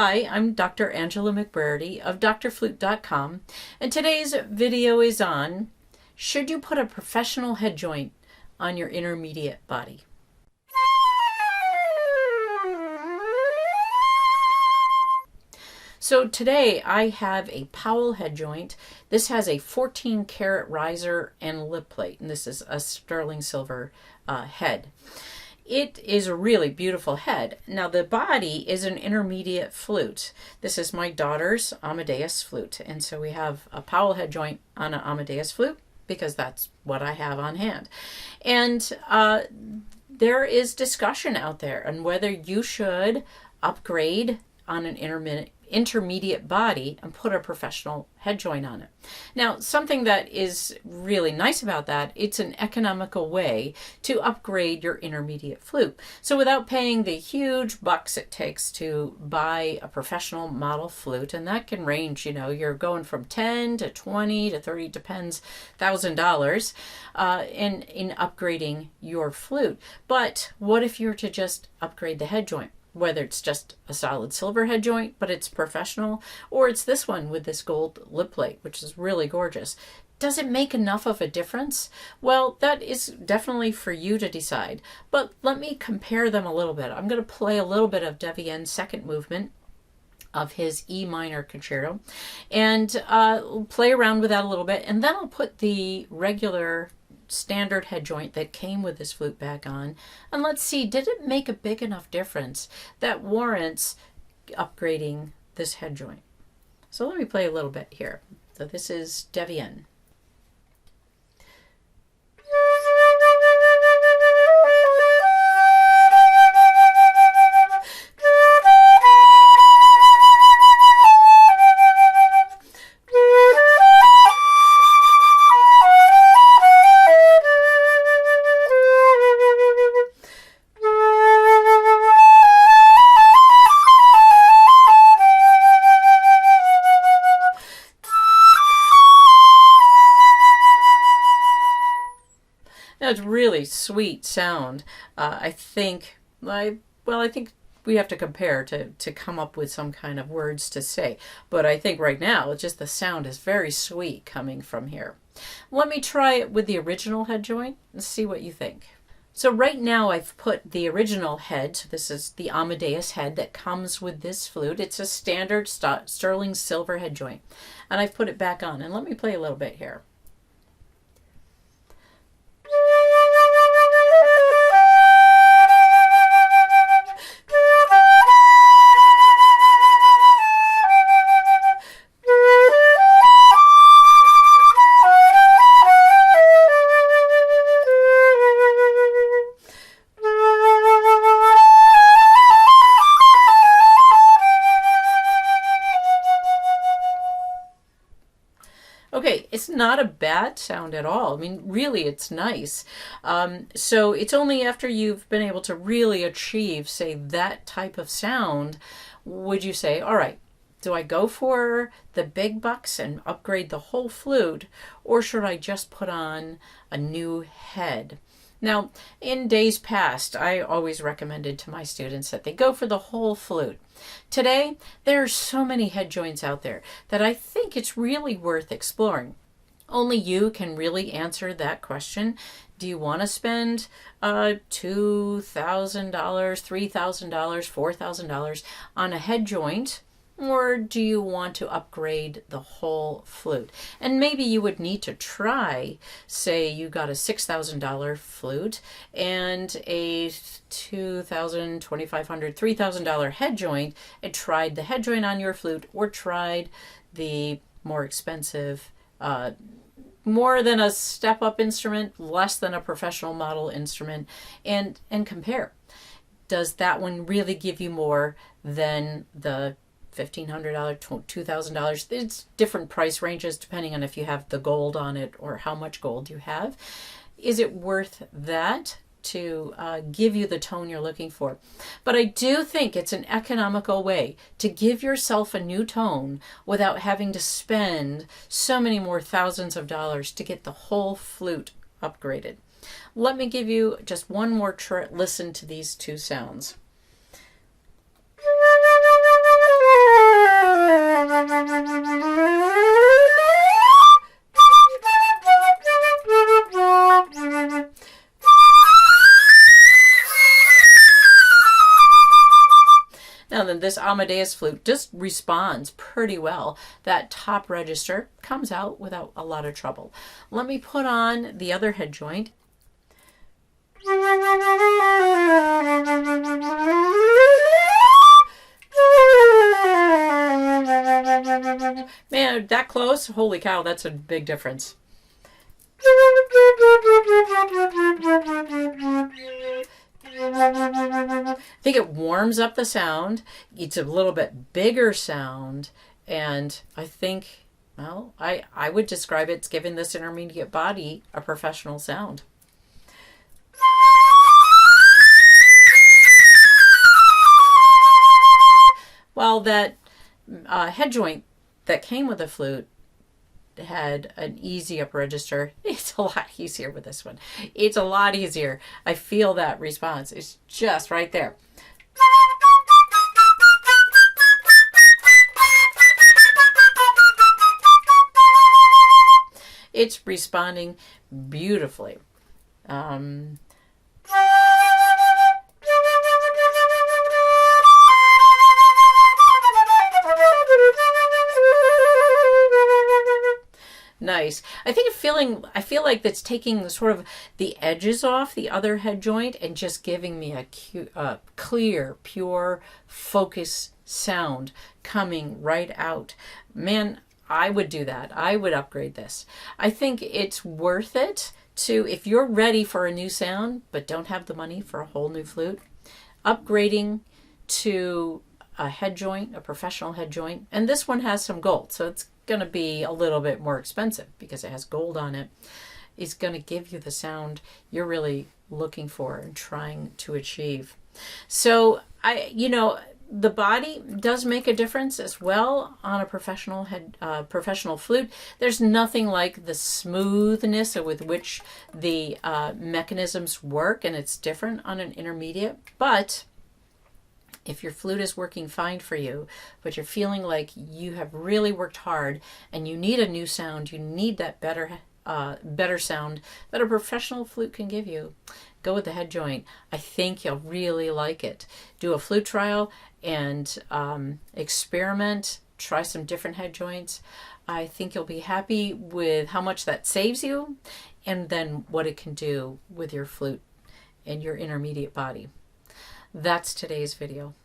Hi, I'm Dr. Angela McBrady of DoctorFlute.com, and today's video is on, should you put a professional head joint on your intermediate body? So today I have a Powell head joint. This has a 14 karat riser and lip plate, and this is a sterling silver head. It is a really beautiful head. Now the body is an intermediate flute. This is my daughter's Amadeus flute, and so we have a Powell head joint on an Amadeus flute because that's what I have on hand. And there is discussion out there on whether you should upgrade on an intermediate body and put a professional head joint on it. Now, something that is really nice about that, it's an economical way to upgrade your intermediate flute. So without paying the huge bucks it takes to buy a professional model flute, and that can range, you know, you're going from 10 to 20 to 30, depends, $1,000 in upgrading your flute. But what if you were to just upgrade the head joint? Whether it's just a solid silver head joint, but it's professional, or it's this one with this gold lip plate, which is really gorgeous. Does it make enough of a difference? Well, that is definitely for you to decide. But let me compare them a little bit. I'm going to play a little bit of Devienne's second movement of his E minor concerto and play around with that a little bit. And then I'll put the regular standard head joint that came with this flute back on, and let's see, did it make a big enough difference that warrants upgrading this head joint? So let me play a little bit here. So this is Devienne. That's really sweet sound. I think we have to compare to come up with some kind of words to say. But I think right now, it's just the sound is very sweet coming from here. Let me try it with the original head joint and see what you think. So right now I've put the original head, so this is the Amadeus head that comes with this flute. It's a standard sterling silver head joint. And I've put it back on. And let me play a little bit here. Okay, it's not a bad sound at all. I mean, really, it's nice. So it's only after you've been able to really achieve, say, that type of sound, would you say, all right, do I go for the big bucks and upgrade the whole flute, or should I just put on a new head? Now, in days past, I always recommended to my students that they go for the whole flute. Today, there are so many head joints out there that I think it's really worth exploring. Only you can really answer that question. Do you want to spend $2,000, $3,000, $4,000 on a head joint? Or do you want to upgrade the whole flute? And maybe you would need to try, say you got a $6,000 flute and a $2,000, $2,500, $3,000 head joint, and tried the head joint on your flute, or tried the more expensive, more than a step-up instrument, less than a professional model instrument, and compare. Does that one really give you more than the $1,500, $2,000. It's different price ranges depending on if you have the gold on it or how much gold you have. Is it worth that to give you the tone you're looking for? But I do think it's an economical way to give yourself a new tone without having to spend so many more thousands of dollars to get the whole flute upgraded. Let me give you just one more listen to these two sounds. Now then, this Amadeus flute just responds pretty well. That top register comes out without a lot of trouble. Let me put on the other head joint. Man, that close? Holy cow, that's a big difference. I think it warms up the sound. It's a little bit bigger sound, and I think, well, I would describe it's giving this intermediate body a professional sound. Well, that head joint that came with the flute had an easy up register. It's a lot easier with this one. It's a lot easier. I feel that response. It's just right there. It's responding beautifully. Nice. I feel like that's taking sort of the edges off the other head joint and just giving me a clear, pure, focus sound coming right out. Man, I would do that. I would upgrade this. I think it's worth it to, if you're ready for a new sound but don't have the money for a whole new flute, upgrading to a head joint, a professional head joint, and this one has some gold, so it's going to be a little bit more expensive because it has gold on it, is going to give you the sound you're really looking for and trying to achieve. So the body does make a difference as well on a professional flute. There's nothing like the smoothness with which the mechanisms work, and it's different on an intermediate. But if your flute is working fine for you, but you're feeling like you have really worked hard and you need a new sound, you need that better sound that a professional flute can give you, go with the head joint. I think you'll really like it. Do a flute trial and experiment. Try some different head joints. I think you'll be happy with how much that saves you and then what it can do with your flute and your intermediate body. That's today's video.